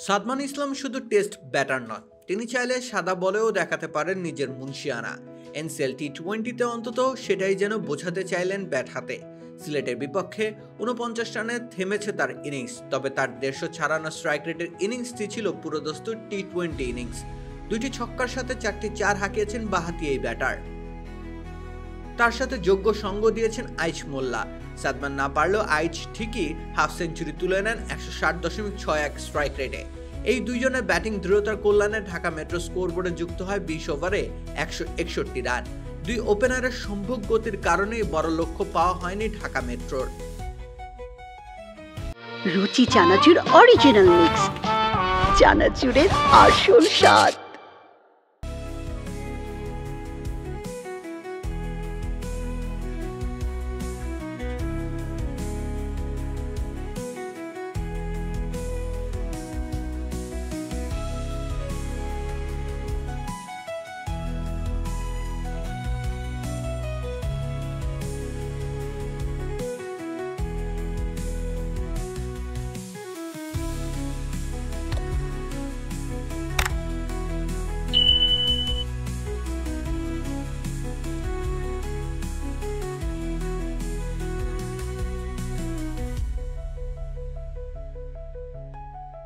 সাদমান ইসলাম শুধু test batter নন, তিনি চাইলে সাদা বলেও দেখাতে পারেন নিজের মুনশিয়ানা। এনসিএল টি-20তে অন্তত সেটাই যেন বোঝাতে চাইলেন ব্যাট হাতে। সিলেটের বিপক্ষে 49 রানে থেমেছে তার ইনিংস, তবে তার 150 স্ট্রাইক রেটের ইনিংসটি ছিল পুরোদস্তুর টি-20 ইনিংস। 2টি ছক্কার সাথে 4টি চার হাঁকিয়েছেন বাঁহাতি এই ব্যাটার। তার সাথে যোগ্য সঙ্গ দিয়েছেন আইচ মোল্লা। সাদমান না পারলেও আইচ ঠিকই হাফ সেঞ্চুরি তুলে নেন 160.61 স্ট্রাইক রেটে। এই দুইজনের ব্যাটিং দৃঢ়তার কল্যাণে ঢাকা মেট্রো স্কোরবোর্ডে যুক্ত হয় 20 ওভারে 161 রান। দুই ওপেনারের সম্ভব গতির কারণেই বড় লক্ষ্য পাওয়া হয়নি ঢাকা মেট্রোর। রুচি চানাচুর অরিজিনাল মিক্স, চানাচুরের আসল স্বাদ।